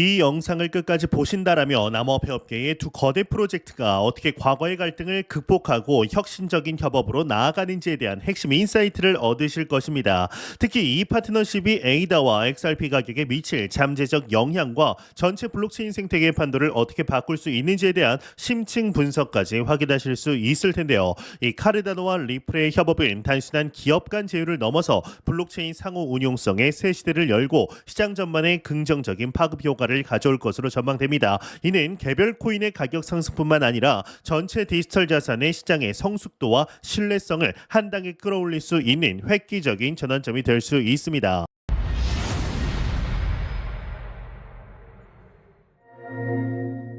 이 영상을 끝까지 보신다라면 암호화폐업계의 두 거대 프로젝트가 어떻게 과거의 갈등을 극복하고 혁신적인 협업으로 나아가는지에 대한 핵심 인사이트를 얻으실 것입니다. 특히 이 파트너십이 에이다와 XRP 가격에 미칠 잠재적 영향과 전체 블록체인 생태계의 판도를 어떻게 바꿀 수 있는지에 대한 심층 분석까지 확인하실 수 있을 텐데요. 이 카르다노와 리플의 협업은 단순한 기업 간 제휴를 넘어서 블록체인 상호 운용성의 새 시대를 열고 시장 전반에 긍정적인 파급 효과를 가져올 것으로 전망됩니다. 이는 개별 코인의 가격 상승뿐만 아니라 전체 디지털 자산의 시장의 성숙도와 신뢰성을 한 단계 끌어올릴 수 있는 획기적인 전환점이 될 수 있습니다.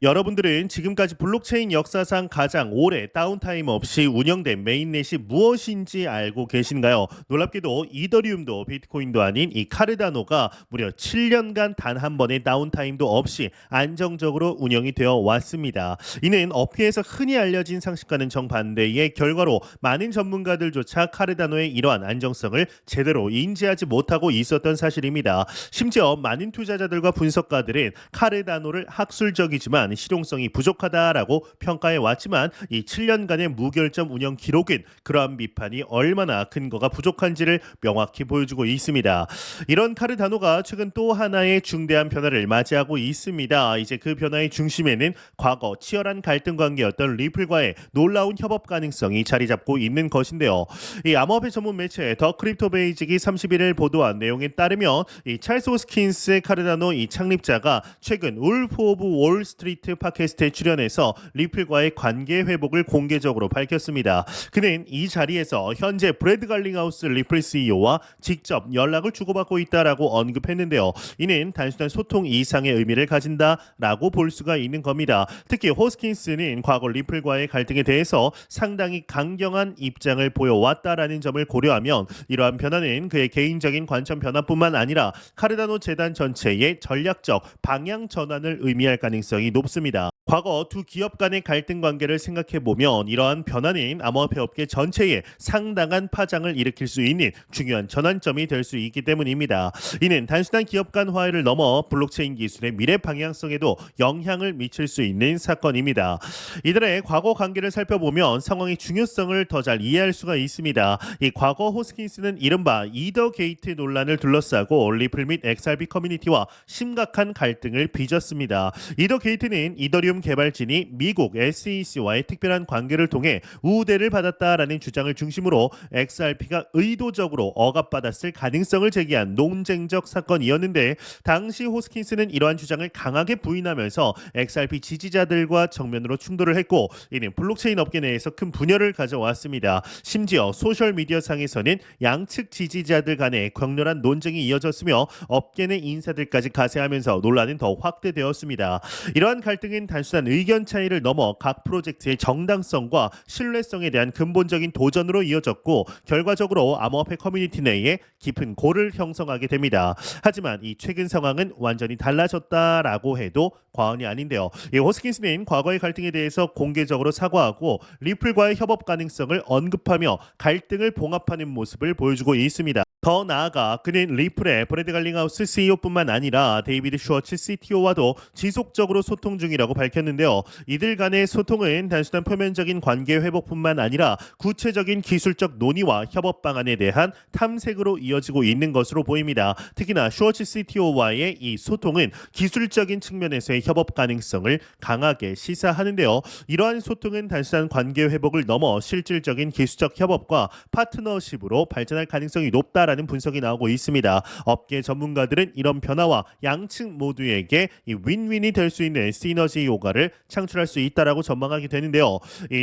여러분들은 지금까지 블록체인 역사상 가장 오래 다운타임 없이 운영된 메인넷이 무엇인지 알고 계신가요? 놀랍게도 이더리움도 비트코인도 아닌 이 카르다노가 무려 7년간 단 한 번의 다운타임도 없이 안정적으로 운영이 되어 왔습니다. 이는 업계에서 흔히 알려진 상식과는 정반대의 결과로 많은 전문가들조차 카르다노의 이러한 안정성을 제대로 인지하지 못하고 있었던 사실입니다. 심지어 많은 투자자들과 분석가들은 카르다노를 학술적이지만 실용성이 부족하다라고 평가해 왔지만 이 7년간의 무결점 운영 기록은 그러한 비판이 얼마나 근거가 부족한지를 명확히 보여주고 있습니다. 이런 카르다노가 최근 또 하나의 중대한 변화를 맞이하고 있습니다. 이제 그 변화의 중심에는 과거 치열한 갈등 관계였던 리플과의 놀라운 협업 가능성이 자리 잡고 있는 것인데요. 이 암호화폐 전문 매체 더 크립토 베이직이 31일 보도한 내용에 따르면 이 찰스 호스킨스의 카르다노 이 창립자가 최근 울프 오브 월스트리트 팟캐스트에 출연해서 리플과의 관계 회복을 공개적으로 밝혔습니다. 그는 이 자리에서 현재 브래드 갈링하우스 리플 CEO와 직접 연락을 주고받고 있다라고 언급했는데요. 이는 단순한 소통 이상의 의미를 가진다라고 볼 수가 있는 겁니다. 특히 호스킨스는 과거 리플과의 갈등에 대해서 상당히 강경한 입장을 보여왔다라는 점을 고려하면 이러한 변화는 그의 개인적인 관점 변화뿐만 아니라 카르다노 재단 전체의 전략적 방향 전환을 의미할 가능성이 높습니다. 과거 두 기업 간의 갈등 관계를 생각해보면 이러한 변화는 암호화폐 업계 전체에 상당한 파장을 일으킬 수 있는 중요한 전환점이 될 수 있기 때문입니다. 이는 단순한 기업 간 화해를 넘어 블록체인 기술의 미래 방향성에도 영향을 미칠 수 있는 사건입니다. 이들의 과거 관계를 살펴보면 상황의 중요성을 더 잘 이해할 수가 있습니다. 이 과거 호스킨스는 이른바 이더 게이트 논란을 둘러싸고 리플 및 XRP 커뮤니티와 심각한 갈등을 빚었습니다. 이더 게이트는 이더리움 개발진이 미국 SEC와의 특별한 관계를 통해 우대를 받았다라는 주장을 중심으로 XRP가 의도적으로 억압받았을 가능성을 제기한 논쟁적 사건이었는데 당시 호스킨스는 이러한 주장을 강하게 부인하면서 XRP 지지자들과 정면으로 충돌을 했고 이는 블록체인 업계 내에서 큰 분열을 가져왔습니다. 심지어 소셜미디어 상에서는 양측 지지자들 간의 격렬한 논쟁이 이어졌으며 업계 내 인사들까지 가세하면서 논란은 더 확대되었습니다. 이러한 갈등은 단순한 의견 차이를 넘어 각 프로젝트의 정당성과 신뢰성에 대한 근본적인 도전으로 이어졌고 결과적으로 암호화폐 커뮤니티 내에 깊은 골을 형성하게 됩니다. 하지만 이 최근 상황은 완전히 달라졌다라고 해도 과언이 아닌데요. 이 호스킨스는 과거의 갈등에 대해서 공개적으로 사과하고 리플과의 협업 가능성을 언급하며 갈등을 봉합하는 모습을 보여주고 있습니다. 더 나아가 그는 리플의 브래드 갈링하우스 CEO뿐만 아니라 데이비드 슈워츠 CTO와도 지속적으로 소통 중이라고 밝혔는데요. 이들 간의 소통은 단순한 표면적인 관계 회복뿐만 아니라 구체적인 기술적 논의와 협업 방안에 대한 탐색으로 이어지고 있는 것으로 보입니다. 특히나 슈워츠 CTO와의 이 소통은 기술적인 측면에서의 협업 가능성을 강하게 시사하는데요. 이러한 소통은 단순한 관계 회복을 넘어 실질적인 기술적 협업과 파트너십으로 발전할 가능성이 높다라는 분석이 나오고 있습니다. 업계 전문가들은 이런 변화와 양측 모두에게 이 윈윈이 될 수 있는 시너지 효과를 창출할 수 있다라고 전망하게 되는데요.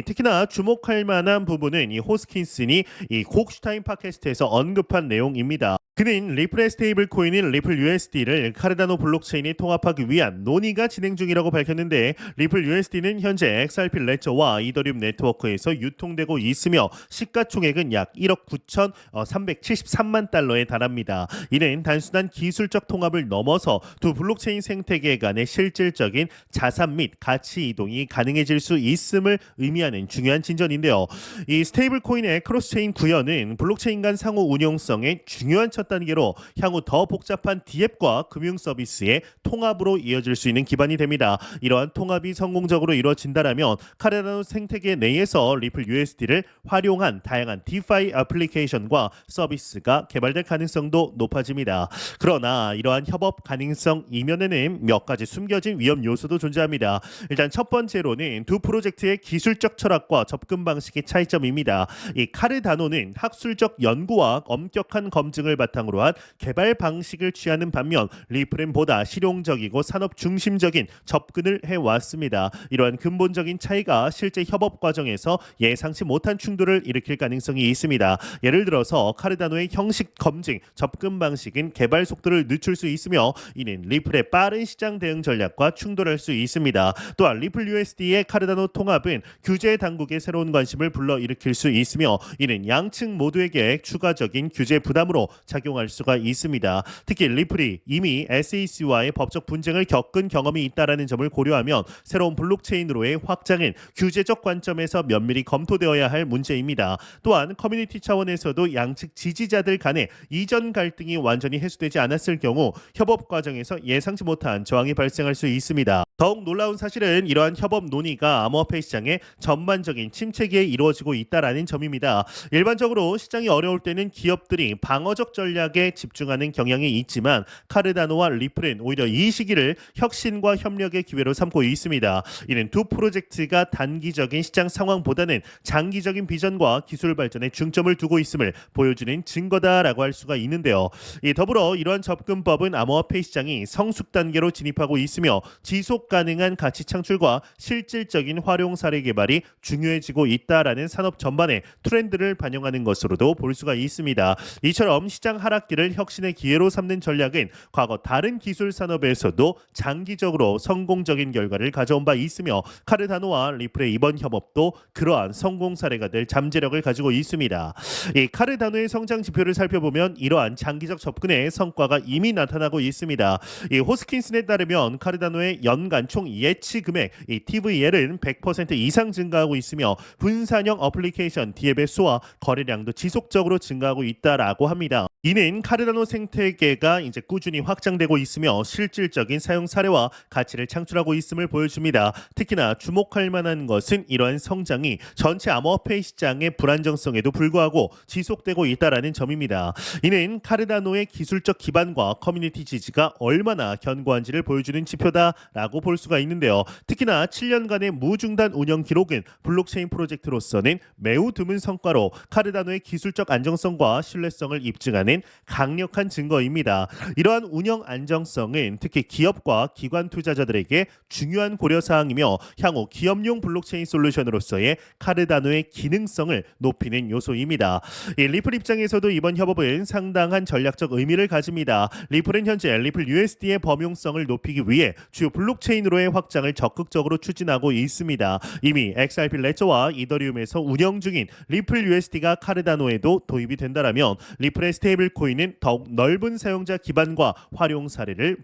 특히나 주목할 만한 부분은 이 호스킨슨이 이 곡슈타인 팟캐스트에서 언급한 내용입니다. 그는 리플의 스테이블 코인인 리플 USD를 카르다노 블록체인에 통합하기 위한 논의가 진행 중이라고 밝혔는데 리플 USD는 현재 XRP 레저와 이더리움 네트워크에서 유통되고 있으며 시가총액은 약 1억 9,373만 달러에 달합니다. 이는 단순한 기술적 통합을 넘어서 두 블록체인 생태계 간의 실질적인 자산 및 가치 이동이 가능해질 수 있음을 의미하는 중요한 진전인데요. 이 스테이블 코인의 크로스체인 구현은 블록체인 간 상호 운용성의 중요한 첫 단계로 향후 더 복잡한 디앱과 금융 서비스의 통합으로 이어질 수 있는 기반이 됩니다. 이러한 통합이 성공적으로 이루어진다면 카르다노 생태계 내에서 리플 USD를 활용한 다양한 디파이 애플리케이션과 서비스가 개발될 가능성도 높아집니다. 그러나 이러한 협업 가능성 이면에는 몇 가지 숨겨진 위험 요소도 존재합니다. 일단 첫 번째로는 두 프로젝트의 기술적 철학과 접근 방식의 차이점입니다. 이 카르다노는 학술적 연구와 엄격한 검증을 바탕으로 한 개발 방식을 취하는 반면 리플은 보다 실용적이고 산업 중심적인 접근을 해왔습니다. 이러한 근본적인 차이가 실제 협업 과정에서 예상치 못한 충돌을 일으킬 가능성이 있습니다. 예를 들어서 카르다노의 형식 검증, 접근 방식은 개발 속도를 늦출 수 있으며 이는 리플의 빠른 시장 대응 전략과 충돌할 수 있습니다. 또한 리플 USD의 카르다노 통합은 규제 당국의 새로운 관심을 불러일으킬 수 있으며 이는 양측 모두에게 추가적인 규제 부담으로 작용할 수가 있습니다. 특히 리플이 이미 SEC와의 법적 분쟁을 겪은 경험이 있다는 점을 고려하면 새로운 블록체인으로의 확장은 규제적 관점에서 면밀히 검토되어야 할 문제입니다. 또한 커뮤니티 차원에서도 양측 지지자들 간의 이전 갈등이 완전히 해소되지 않았을 경우 협업 과정에서 예상치 못한 저항이 발생할 수 있습니다. 더욱 놀라운 사실은 이러한 협업 논의가 암호화폐 시장의 전반적인 침체기에 이루어지고 있다는 점입니다. 일반적으로 시장이 어려울 때는 기업들이 방어적 전략에 집중하는 경향이 있지만 카르다노와 리플은 오히려 이 시기를 혁신과 협력의 기회로 삼고 있습니다. 이는 두 프로젝트가 단기적인 시장 상황보다는 장기적인 비전과 기술 발전에 중점을 두고 있음을 보여주는 증거다라고 할 수가 있는데요. 더불어 이러한 접근법은 암호화폐 시장이 성숙 단계로 진입하고 있으며 지속 가능한 가치 창출과 실질적인 활용 사례 개발이 중요해지고 있다라는 산업 전반의 트렌드를 반영하는 것으로도 볼 수가 있습니다. 이처럼 시장 하락기를 혁신의 기회로 삼는 전략은 과거 다른 기술 산업에서도 장기적으로 성공적인 결과를 가져온 바 있으며 카르다노와 리플의 이번 협업도 그러한 성공 사례가 될 잠재력을 가지고 있습니다. 이 카르다노의 성장 지표를 살펴보면 이러한 장기적 접근의 성과가 이미 나타나고 있습니다. 이 호스킨슨에 따르면 카르다노의 연간 총 예치 금액 TVL은 100% 이상 증가하고 있으며 분산형 어플리케이션 디앱의 수와 거래량도 지속적으로 증가하고 있다라고 합니다. 이는 카르다노 생태계가 이제 꾸준히 확장되고 있으며 실질적인 사용 사례와 가치를 창출하고 있음을 보여줍니다. 특히나 주목할 만한 것은 이러한 성장이 전체 암호화폐 시장의 불안정성에도 불구하고 지속되고 있다라는 점입니다. 이는 카르다노의 기술적 기반과 커뮤니티 지지가 얼마나 견고한지를 보여주는 지표다라고 볼 수가 있는데요. 특히나 7년간의 무중단 운영 기록은 블록체인 프로젝트로서는 매우 드문 성과로 카르다노의 기술적 안정성과 신뢰성을 입증하는 강력한 증거입니다. 이러한 운영 안정성은 특히 기업과 기관 투자자들에게 중요한 고려사항이며 향후 기업용 블록체인 솔루션으로서의 카르다노의 기능성을 높이는 요소입니다. 리플 입장에서도 이번 협업은 상당한 전략적 의미를 가집니다. 리플은 현재 리플 USD의 범용성을 높이기 위해 주요 블록체인으로의 확장을 적극적으로 추진하고 있습니다. 이미 XRP 레저와 이더리움에서 운영 중인 리플 USD가 카르다노에도 도입이 된다면 리플의 스테이블 코인은 더욱 넓은 사용자 기반과 활용 사례를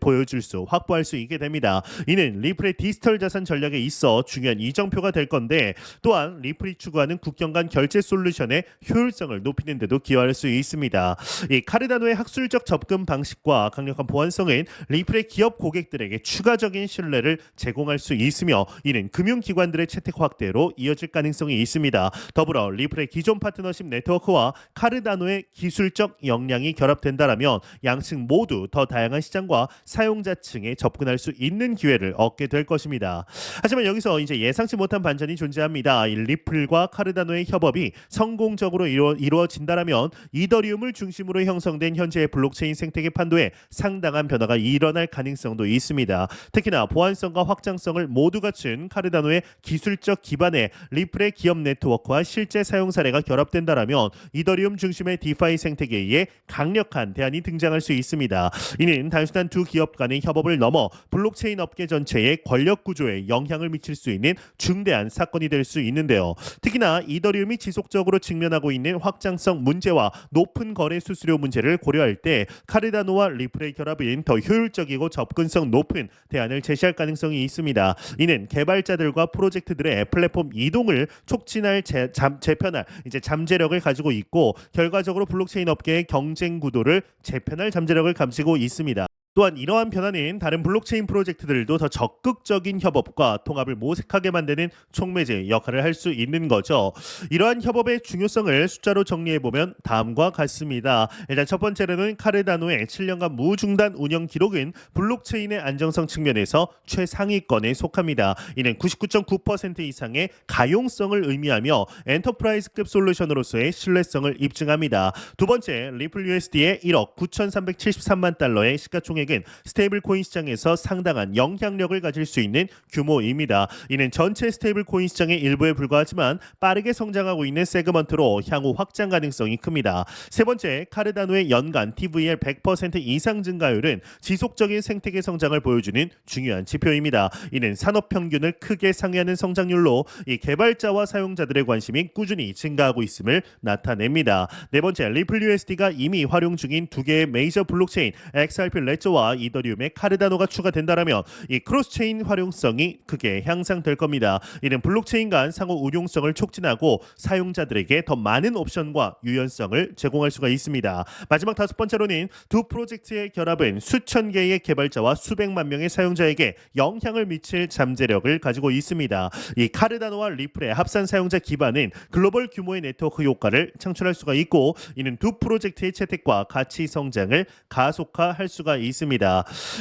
확보할 수 있게 됩니다. 이는 리플의 디지털 자산 전략에 있어 중요한 이정표가 될 건데 또한 리플이 추구하는 국경 간 결제 솔루션의 효율성을 높이는 데도 기여할 수 있습니다. 이 카르다노의 학술적 접근 방식과 강력한 보안성은 리플의 기업 고객들에게 추가적인 신뢰를 제공할 수 있으며 이는 금융기관들의 채택 확대로 이어질 가능성이 있습니다. 더불어 리플의 기존 파트너십 네트워크와 카르다노의 기술적 역량이 결합된다면 양측 모두 더 다양한 시장과 사용자층에 접근할 수 있는 기회를 얻게 될 것입니다. 하지만 여기서 이제 예상치 못한 반전이 존재합니다. 이 리플과 카르다노의 협업이 성공적으로 이루어진다면 이더리움을 중심으로 형성된 현재의 블록체인 생태계 판도에 상당한 변화가 일어날 가능성도 있습니다. 특히나 보안성과 확장성을 모두 갖춘 카르다노의 기술적 기반에 리플의 기업 네트워크와 실제 사용 사례가 결합된다면 이더리움 중심의 디파이 생태계에 강력한 대안이 등장할 수 있습니다. 이는 단순한 두 기업 간의 협업을 넘어 블록체인 업계 전체의 권력 구조에 영향을 미칠 수 있는 중대한 사건이 될 수 있는데요. 특히나 이더리움이 지속적으로 직면하고 있는 확장성 문제와 높은 거래 수수료 문제를 고려할 때 카르다노와 리플의 결합은 더 효율적이고 접근성 높은 대안을 제시할 가능성이 있습니다. 이는 개발자들과 프로젝트들의 플랫폼 이동을 촉진할 재편할 잠재력을 가지고 있고 결과적으로 블록체인 업계의 경쟁 구도를 재편할 잠재력을 가지고 있습니다. 또한 이러한 변화는 다른 블록체인 프로젝트들도 더 적극적인 협업과 통합을 모색하게 만드는 촉매제 역할을 할 수 있는 거죠. 이러한 협업의 중요성을 숫자로 정리해보면 다음과 같습니다. 일단 첫 번째로는 카르다노의 7년간 무중단 운영 기록은 블록체인의 안정성 측면에서 최상위권에 속합니다. 이는 99.9% 이상의 가용성을 의미하며 엔터프라이즈급 솔루션으로서의 신뢰성을 입증합니다. 두 번째, 리플 USD의 1억 9,373만 달러의 시가총액 은 스테이블 코인 시장에서 상당한 영향력을 가질 수 있는 규모입니다. 이는 전체 스테이블 코인 시장의 일부에 불과하지만 빠르게 성장하고 있는 세그먼트로 향후 확장 가능성이 큽니다. 세 번째, 카르다노의 연간 TVL 100% 이상 증가율은 지속적인 생태계 성장을 보여주는 중요한 지표입니다. 이는 산업 평균을 크게 상회하는 성장률로 이 개발자와 사용자들의 관심이 꾸준히 증가하고 있음을 나타냅니다. 네 번째, 리플 USD가 이미 활용 중인 두 개의 메이저 블록체인 XRP 레저와 이더리움의 카르다노가 추가된다라면 이 크로스체인 활용성이 크게 향상될 겁니다. 이는 블록체인 간 상호 운용성을 촉진하고 사용자들에게 더 많은 옵션과 유연성을 제공할 수가 있습니다. 마지막 다섯 번째로는 두 프로젝트의 결합은 수천 개의 개발자와 수백만 명의 사용자에게 영향을 미칠 잠재력을 가지고 있습니다. 이 카르다노와 리플의 합산 사용자 기반은 글로벌 규모의 네트워크 효과를 창출할 수가 있고 이는 두 프로젝트의 채택과 가치 성장을 가속화할 수가 있습니다.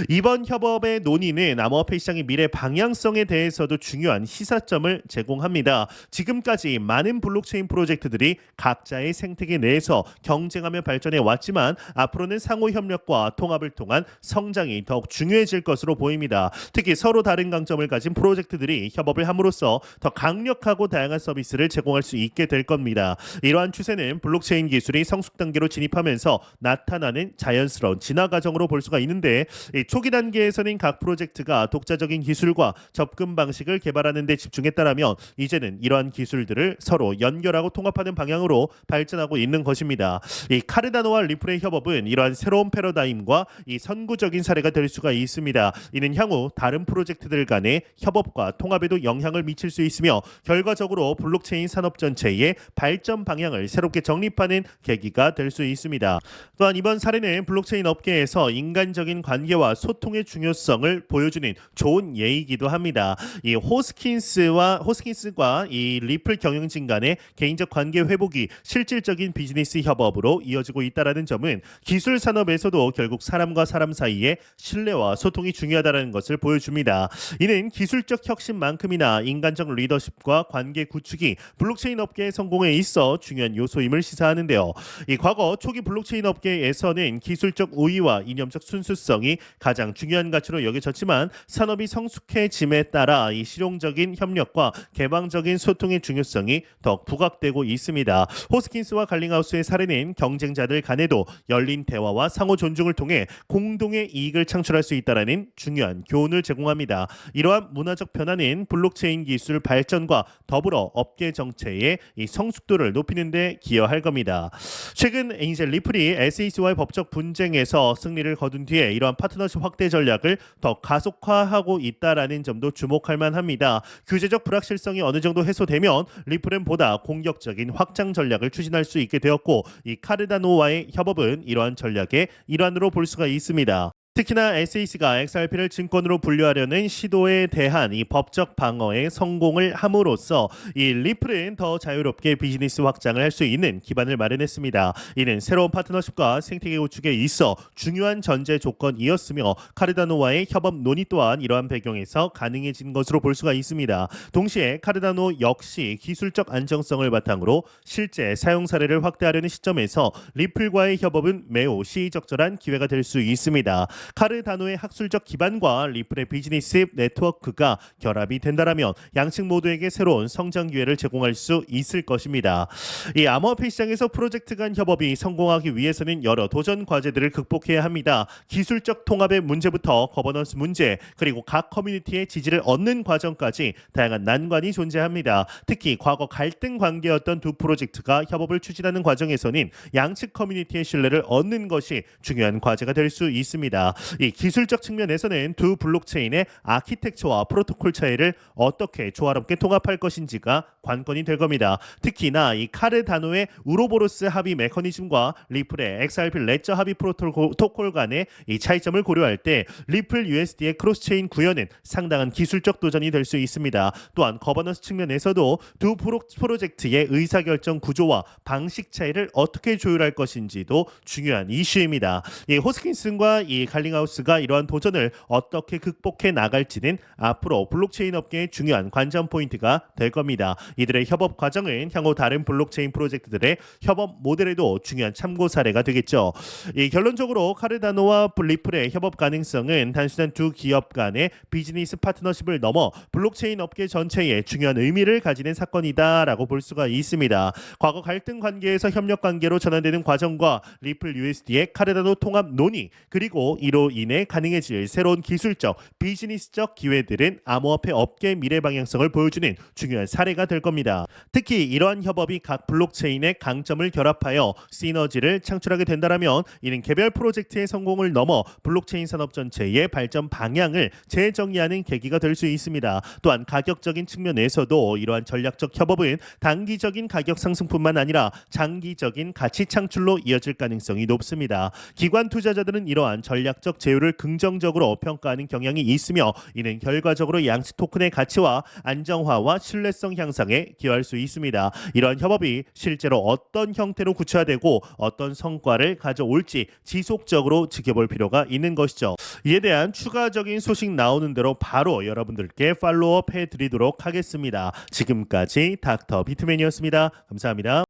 이번 협업의 논의는 암호화폐 시장의 미래 방향성에 대해서도 중요한 시사점을 제공합니다. 지금까지 많은 블록체인 프로젝트들이 각자의 생태계 내에서 경쟁하며 발전해 왔지만 앞으로는 상호 협력과 통합을 통한 성장이 더욱 중요해질 것으로 보입니다. 특히 서로 다른 강점을 가진 프로젝트들이 협업을 함으로써 더 강력하고 다양한 서비스를 제공할 수 있게 될 겁니다. 이러한 추세는 블록체인 기술이 성숙 단계로 진입하면서 나타나는 자연스러운 진화 과정으로 볼 수가 있는데 초기 단계에서는 각 프로젝트가 독자적인 기술과 접근 방식을 개발하는 데 집중했다라면 이제는 이러한 기술들을 서로 연결하고 통합하는 방향으로 발전하고 있는 것입니다. 이 카르다노와 리플의 협업은 이러한 새로운 패러다임과 이 선구적인 사례가 될 수가 있습니다. 이는 향후 다른 프로젝트들 간의 협업과 통합에도 영향을 미칠 수 있으며 결과적으로 블록체인 산업 전체의 발전 방향을 새롭게 정립하는 계기가 될 수 있습니다. 또한 이번 사례는 블록체인 업계에서 인간적인 관계와 소통의 중요성을 보여주는 좋은 예이기도 합니다. 이 호스킨스과 이 리플 경영진 간의 개인적 관계 회복이 실질적인 비즈니스 협업으로 이어지고 있다는 점은 기술 산업에서도 결국 사람과 사람 사이의 신뢰와 소통이 중요하다는 것을 보여줍니다. 이는 기술적 혁신만큼이나 인간적 리더십과 관계 구축이 블록체인 업계의 성공에 있어 중요한 요소임을 시사하는데요. 이 과거 초기 블록체인 업계에서는 기술적 우위와 이념적 순수성이 가장 중요한 가치로 여겨졌지만 산업이 성숙해짐에 따라 이 실용적인 협력과 개방적인 소통의 중요성이 더욱 부각되고 있습니다. 호스킨스와 갈링하우스의 사례는 경쟁자들 간에도 열린 대화와 상호 존중을 통해 공동의 이익을 창출할 수 있다는 중요한 교훈을 제공합니다. 이러한 문화적 변화는 블록체인 기술 발전과 더불어 업계 정체의 이 성숙도를 높이는 데 기여할 겁니다. 최근 이제 리플이 SEC와의 법적 분쟁에서 승리를 거둔 뒤에 이러한 파트너십 확대 전략을 더 가속화하고 있다라는 점도 주목할 만합니다. 규제적 불확실성이 어느 정도 해소되면 리플은 보다 공격적인 확장 전략을 추진할 수 있게 되었고 이 카르다노와의 협업은 이러한 전략의 일환으로 볼 수가 있습니다. 특히나 SEC가 XRP를 증권으로 분류하려는 시도에 대한 이 법적 방어에 성공을 함으로써 이 리플은 더 자유롭게 비즈니스 확장을 할 수 있는 기반을 마련했습니다. 이는 새로운 파트너십과 생태계 구축에 있어 중요한 전제 조건이었으며 카르다노와의 협업 논의 또한 이러한 배경에서 가능해진 것으로 볼 수가 있습니다. 동시에 카르다노 역시 기술적 안정성을 바탕으로 실제 사용 사례를 확대하려는 시점에서 리플과의 협업은 매우 시의적절한 기회가 될 수 있습니다. 카르다노의 학술적 기반과 리플의 비즈니스 네트워크가 결합이 된다라면 양측 모두에게 새로운 성장 기회를 제공할 수 있을 것입니다. 이 암호화폐 시장에서 프로젝트 간 협업이 성공하기 위해서는 여러 도전 과제들을 극복해야 합니다. 기술적 통합의 문제부터 거버넌스 문제 그리고 각 커뮤니티의 지지를 얻는 과정까지 다양한 난관이 존재합니다. 특히 과거 갈등 관계였던 두 프로젝트가 협업을 추진하는 과정에서는 양측 커뮤니티의 신뢰를 얻는 것이 중요한 과제가 될 수 있습니다. 있습니다. 이 기술적 측면에서는 두 블록체인의 아키텍처와 프로토콜 차이를 어떻게 조화롭게 통합할 것인지가 관건이 될 겁니다. 특히나 이 카르다노의 우로보로스 합의 메커니즘과 리플의 XRP 레저 합의 프로토콜 간의 이 차이점을 고려할 때 리플 USD의 크로스체인 구현은 상당한 기술적 도전이 될 수 있습니다. 또한 거버넌스 측면에서도 두 프로젝트의 의사결정 구조와 방식 차이를 어떻게 조율할 것인지도 중요한 이슈입니다. 이 호스킨슨과 이 갈링하우스가 이러한 도전을 어떻게 극복해 나갈지는 앞으로 블록체인 업계의 중요한 관전 포인트가 될 겁니다. 이들의 협업 과정은 향후 다른 블록체인 프로젝트들의 협업 모델에도 중요한 참고 사례가 되겠죠. 이 결론적으로 카르다노와 리플의 협업 가능성은 단순한 두 기업 간의 비즈니스 파트너십을 넘어 블록체인 업계 전체에 중요한 의미를 가지는 사건이다라고 볼 수가 있습니다. 과거 갈등 관계에서 협력 관계로 전환되는 과정과 리플 USD의 카르다노 통합 논의 그리고 이로 인해 가능해질 새로운 기술적, 비즈니스적 기회들은 암호화폐 업계의 미래 방향성을 보여주는 중요한 사례가 될 겁니다. 특히 이러한 협업이 각 블록체인의 강점을 결합하여 시너지를 창출하게 된다면 이는 개별 프로젝트의 성공을 넘어 블록체인 산업 전체의 발전 방향을 재정의하는 계기가 될 수 있습니다. 또한 가격적인 측면에서도 이러한 전략적 협업은 단기적인 가격 상승뿐만 아니라 장기적인 가치 창출로 이어질 가능성이 높습니다. 기관 투자자들은 이러한 전략적 제휴를 긍정적으로 평가하는 경향이 있으며 이는 결과적으로 양식 토큰의 가치와 안정화와 신뢰성 향상에 기여할 수 있습니다. 이러한 협업이 실제로 어떤 형태로 구체화되고 어떤 성과를 가져올지 지속적으로 지켜볼 필요가 있는 것이죠. 이에 대한 추가적인 소식 나오는 대로 바로 여러분들께 팔로우업 해드리도록 하겠습니다. 지금까지 닥터 비트맨이었습니다. 감사합니다.